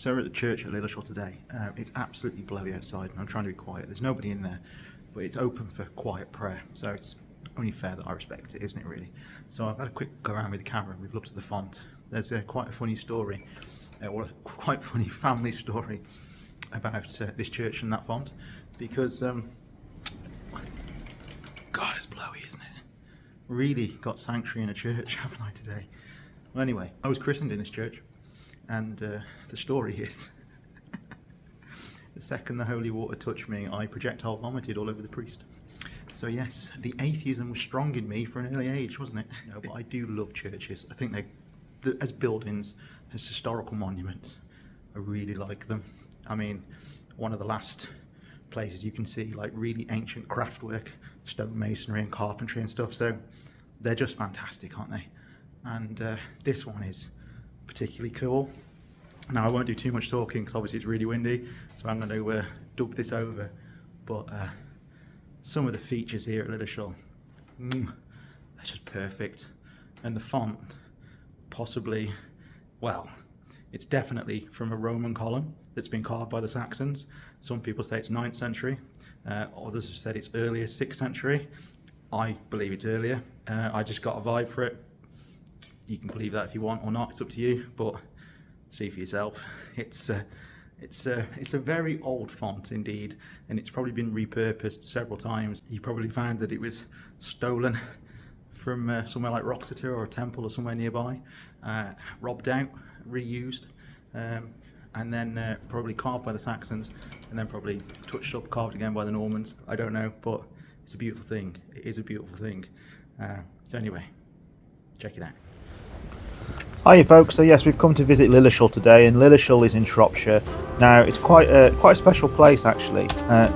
So we're at the church at Lilleshall today. It's absolutely blowy outside and I'm trying to be quiet. There's nobody in there, but it's open for quiet prayer. So it's only fair that I respect it, isn't it really? So I've had a quick go around with the camera and we've looked at the font. There's quite a funny story, or a quite funny family story about this church and that font, because God, it's blowy, isn't it? Really got sanctuary in a church, haven't I, today? Well, anyway, I was christened in this church, and the story is the second the holy water touched me, I projectile vomited all over the priest. So yes, the atheism was strong in me for an early age, wasn't it? No, but I do love churches. I think as buildings, as historical monuments, I really like them. I mean, one of the last places you can see like really ancient craftwork, stonemasonry and carpentry and stuff, so they're just fantastic, aren't they? And this one is particularly cool. Now I won't do too much talking because obviously it's really windy, so I'm going to dub this over, but some of the features here at Lilleshall, they're just perfect. And the font, possibly, well, it's definitely from a Roman Coloum that's been carved by the Saxons. Some people say it's 9th century, others have said it's earlier, 6th century. I believe it's earlier. I just got a vibe for it. You can believe that if you want or not, it's up to you, but see for yourself. It's a very old font indeed, and it's probably been repurposed several times. You probably found that it was stolen from somewhere like Roxeter or a temple or somewhere nearby, robbed out, reused, and then probably carved by the Saxons, and then probably touched up, carved again by the Normans. I don't know, but it's a beautiful thing. It is a beautiful thing. So anyway, check it out. Hiya folks, so yes, we've come to visit Lilleshall today, and Lilleshall is in Shropshire. Now it's quite a special place actually,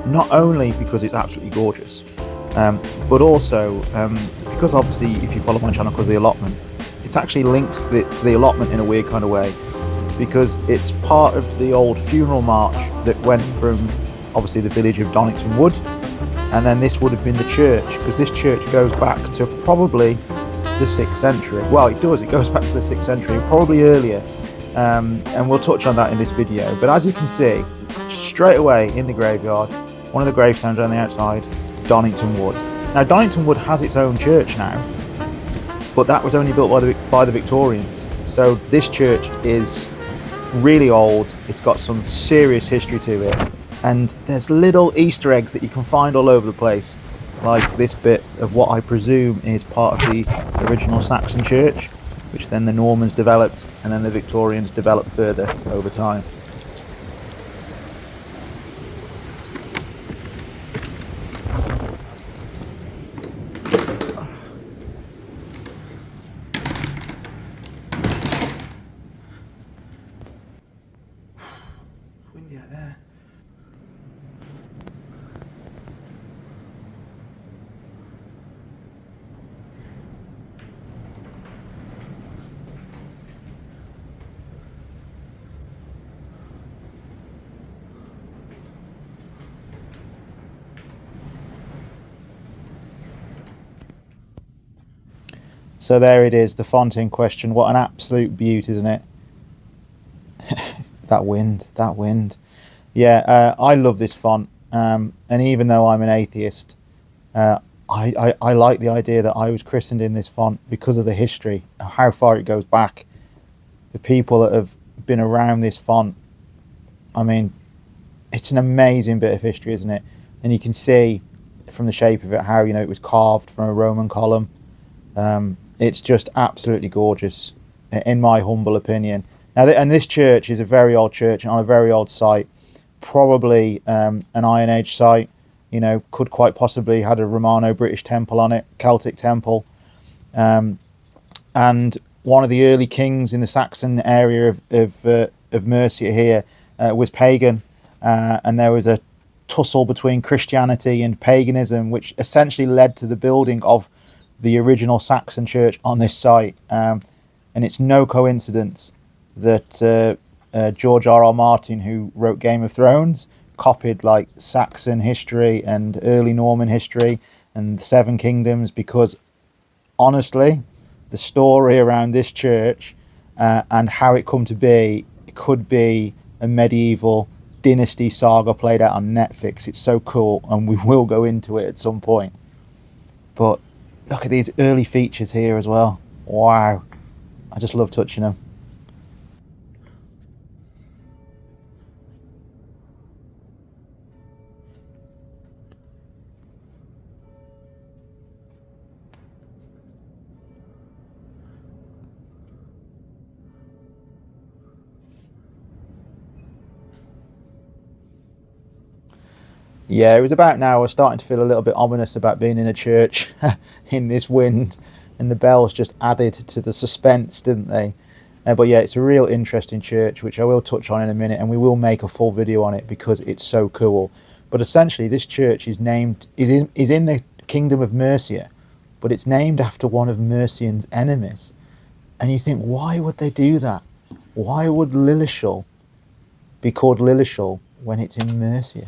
not only because it's absolutely gorgeous, but also because obviously if you follow my channel because of the allotment, it's actually linked to the allotment in a weird kind of way, because it's part of the old funeral march that went from obviously the village of Donington Wood, and then this would have been the church, because this church goes back to probably the 6th century. Well, it goes back to the 6th century, probably earlier, and we'll touch on that in this video. But as you can see, straight away in the graveyard, one of the gravestones on the outside, Donington Wood. Now Donington Wood has its own church now, but that was only built by the Victorians. So this church is really old, it's got some serious history to it, and there's little Easter eggs that you can find all over the place, like this bit of what I presume is part of the original Saxon church, which then the Normans developed and then the Victorians developed further over time. It's windy out there. So there it is, the font in question. What an absolute beaut, isn't it? that wind. Yeah, I love this font, and even though I'm an atheist, I like the idea that I was christened in this font because of the history, how far it goes back, the people that have been around this font. I mean, it's an amazing bit of history, isn't it? And you can see from the shape of it how, you know, it was carved from a Roman column. It's just absolutely gorgeous, in my humble opinion. Now, and this church is a very old church on a very old site, probably an Iron Age site. You know, could quite possibly had a Romano-British temple on it, Celtic temple, and one of the early kings in the Saxon area of Mercia here was pagan, and there was a tussle between Christianity and paganism, which essentially led to the building of the original Saxon church on this site. And it's no coincidence that George R.R. Martin, who wrote Game of Thrones, copied like Saxon history and early Norman history and the Seven Kingdoms, because honestly, the story around this church and how it come to be, it could be a medieval dynasty saga played out on Netflix. It's so cool, and we will go into it at some point. But look at these early features here as well. Wow, I just love touching them. Yeah, it was about now. I was starting to feel a little bit ominous about being in a church in this wind, and the bells just added to the suspense, didn't they? But yeah, it's a real interesting church, which I will touch on in a minute, and we will make a full video on it because it's so cool. But essentially, this church is in the kingdom of Mercia, but it's named after one of Mercian's enemies. And you think, why would they do that? Why would Lilleshall be called Lilleshall when it's in Mercia?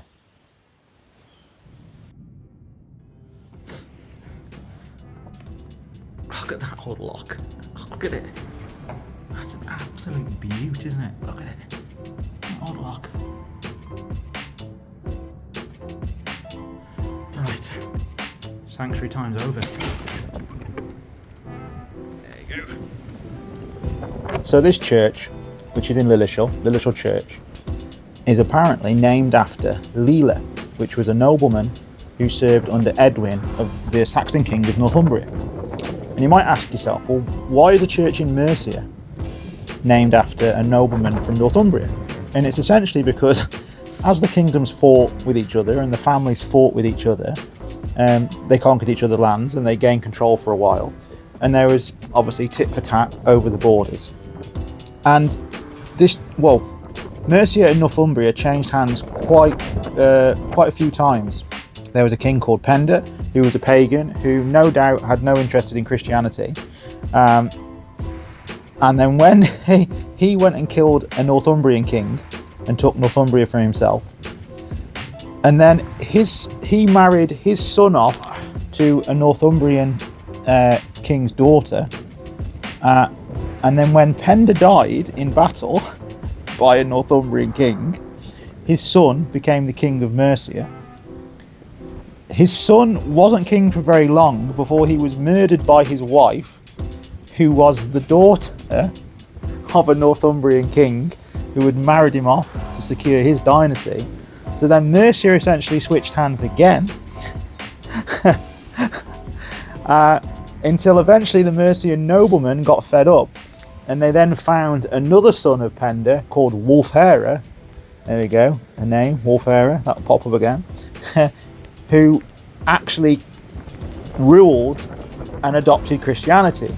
Look at that old lock. Look at it. That's an absolute beaut, isn't it? Look at it. That old lock. Right. Sanctuary time's over. There you go. So this church, which is in Lilleshall Church, is apparently named after Leila, which was a nobleman who served under Edwin of the Saxon king of Northumbria. And you might ask yourself, well, why is a church in Mercia named after a nobleman from Northumbria? And it's essentially because as the kingdoms fought with each other and the families fought with each other, they conquered each other's lands and they gained control for a while. And there was obviously tit for tat over the borders. And Mercia and Northumbria changed hands quite a few times. There was a king called Penda, who was a pagan, who no doubt had no interest in Christianity. And then when he went and killed a Northumbrian king and took Northumbria for himself, and then he married his son off to a Northumbrian king's daughter. And then when Penda died in battle by a Northumbrian king, his son became the king of Mercia. His son wasn't king for very long before he was murdered by his wife, who was the daughter of a Northumbrian king who had married him off to secure his dynasty. So then Mercia essentially switched hands again until eventually the Mercian noblemen got fed up, and they then found another son of Penda called Wulfhere. There we go, a name, Wulfhere, that'll pop up again. Who actually ruled and adopted Christianity.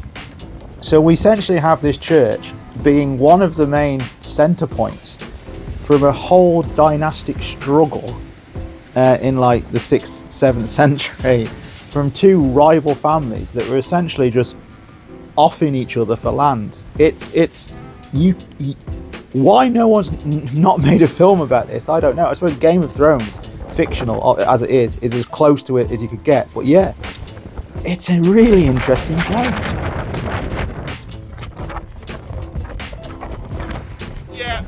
So we essentially have this church being one of the main centre points from a whole dynastic struggle in like the 6th, 7th century from two rival families that were essentially just offing each other for land. Why no one's not made a film about this, I don't know. I suppose Game of Thrones, fictional as it is as close to it as you could get. But yeah, it's a really interesting place. Yeah,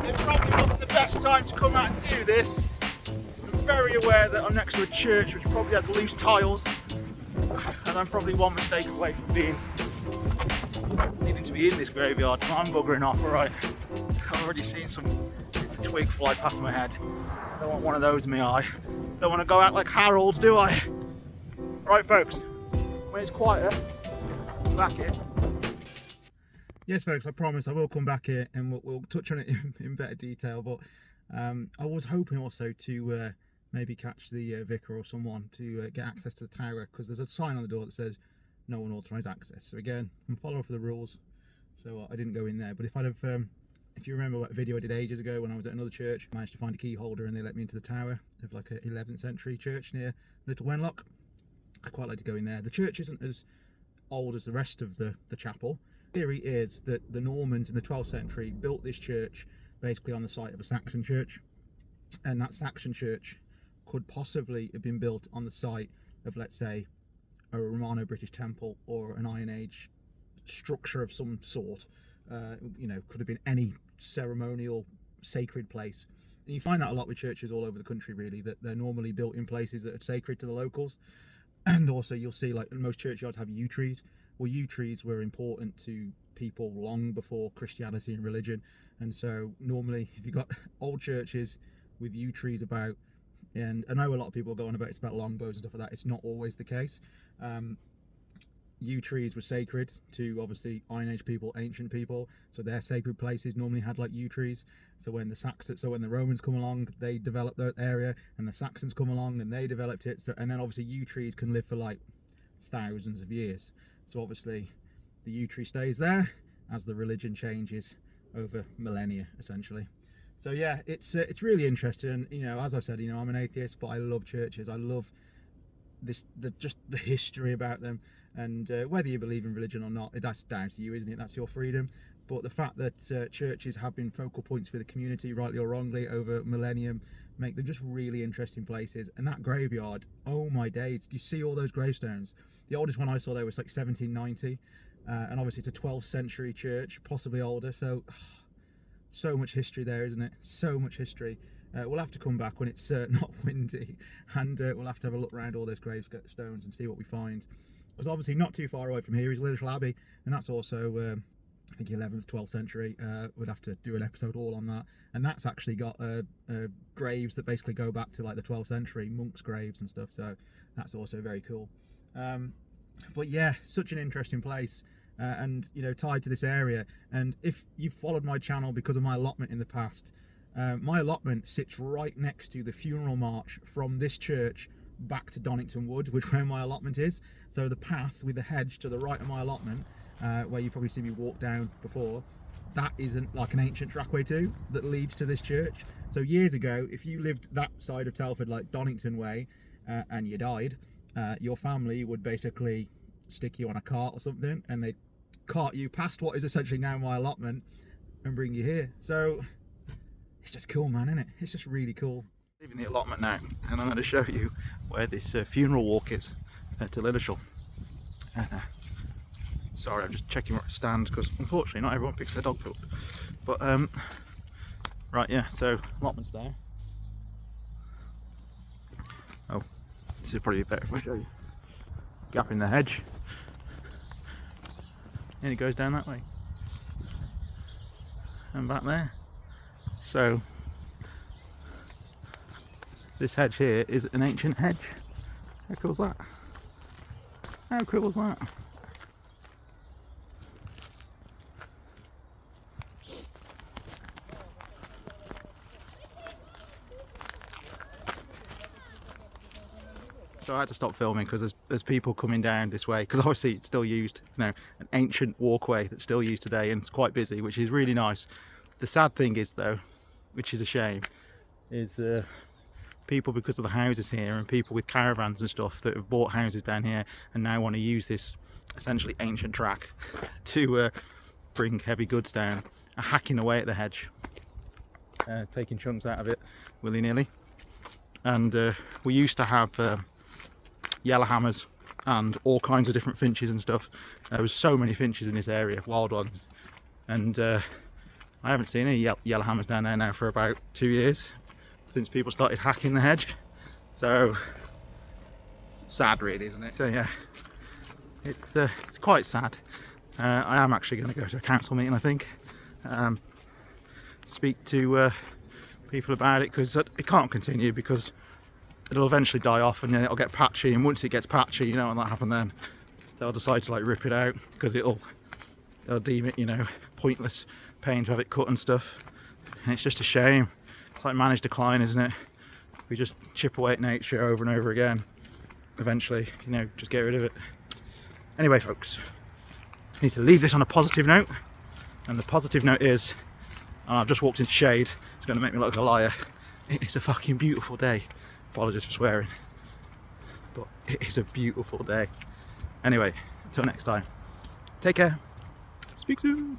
it probably wasn't the best time to come out and do this. I'm very aware that I'm next to a church which probably has loose tiles, and I'm probably one mistake away from needing to be in this graveyard, so I'm buggering off. Alright, I've already seen it's a twig fly past my head. I don't want one of those in my eye. Don't want to go out like Harold, do I? Right folks, when it's quieter, come back here. Yes folks, I promise I will come back here and we'll touch on it in better detail, but I was hoping also to maybe catch the vicar or someone to get access to the tower, because there's a sign on the door that says no unauthorised access. So again, I'm following for the rules, so I didn't go in there. But if I'd have, if you remember what video I did ages ago when I was at another church, I managed to find a key holder and they let me into the tower of like an 11th century church near Little Wenlock. I quite like to go in there. The church isn't as old as the rest of the chapel. The theory is that the Normans in the 12th century built this church basically on the site of a Saxon church, and that Saxon church could possibly have been built on the site of, let's say, a Romano-British temple or an Iron Age structure of some sort. You know, could have been any ceremonial, sacred place. And you find that a lot with churches all over the country, really, that they're normally built in places that are sacred to the locals. And also you'll see, like, most churchyards have yew trees. Well, yew trees were important to people long before Christianity and religion. And so normally if you've got old churches with yew trees about, and I know a lot of people are going about it's about longbows and stuff like that, it's not always the case. Yew trees were sacred to obviously Iron Age people, ancient people, so their sacred places normally had like yew trees. So when the Romans come along, they developed their area, and the Saxons come along and they developed it. So, and then obviously yew trees can live for like thousands of years. So obviously the yew tree stays there as the religion changes over millennia, essentially. So yeah, it's really interesting. And, you know, as I said, you know, I'm an atheist, but I love churches. I love just the history about them. And whether you believe in religion or not, that's down to you, isn't it? That's your freedom. But the fact that churches have been focal points for the community, rightly or wrongly, over millennium, make them just really interesting places. And that graveyard, oh my days, do you see all those gravestones? The oldest one I saw there was like 1790, and obviously it's a 12th century church, possibly older. So so much history there, isn't it? So much history. We'll have to come back when it's not windy, and we'll have to have a look around all those gravestones and see what we find. Because obviously not too far away from here is Lilleshall Abbey, and that's also I think 11th, 12th century. We'd have to do an episode all on that. And that's actually got graves that basically go back to like the 12th century, monks' graves and stuff. So that's also very cool. But yeah, such an interesting place. And, you know, tied to this area. And if you've followed my channel because of my allotment in the past, my allotment sits right next to the funeral march from this church back to Donington Wood, which where my allotment is. So the path with the hedge to the right of my allotment, where you've probably seen me walk down before, that isn't like an ancient trackway too that leads to this church. So years ago, if you lived that side of Telford, like Donington way, and you died, your family would basically stick you on a cart or something, and they'd cart you past what is essentially now my allotment and bring you here. So it's just cool, man, isn't it? It's just really cool. Leaving the allotment now, and I'm going to show you where this funeral walk is to Lilleshall. Sorry, I'm just checking where I stand because unfortunately not everyone picks their dog poop. But right, yeah, so allotment's there. Oh, this is probably better if I show you. Gap in the hedge, and it goes down that way and back there. So this hedge here is an ancient hedge. How cool is that? How cool is that? So I had to stop filming because there's people coming down this way, because obviously it's still used, you know, an ancient walkway that's still used today, and it's quite busy, which is really nice. The sad thing is though, which is a shame, is people, because of the houses here, and people with caravans and stuff that have bought houses down here and now want to use this essentially ancient track to bring heavy goods down, are hacking away at the hedge, taking chunks out of it willy-nilly. And we used to have yellowhammers and all kinds of different finches and stuff. There was so many finches in this area, wild ones, and I haven't seen any yellowhammers down there now for about 2 years, since people started hacking the hedge. So sad really, isn't it? So yeah, it's quite sad. I am actually going to go to a council meeting, I think, speak to people about it, because it can't continue, because it'll eventually die off and then it'll get patchy, and once it gets patchy, you know what will happen then? They'll decide to like rip it out, because they'll deem it, you know, pointless paying to have it cut and stuff. And it's just a shame. It's like managed decline, isn't it? We just chip away at nature over and over again. Eventually, you know, just get rid of it. Anyway, folks, I need to leave this on a positive note, and the positive note is, and I've just walked into shade, it's going to make me look like a liar. It is a fucking beautiful day. Apologies for swearing, but it is a beautiful day. Anyway, until next time, take care, speak soon.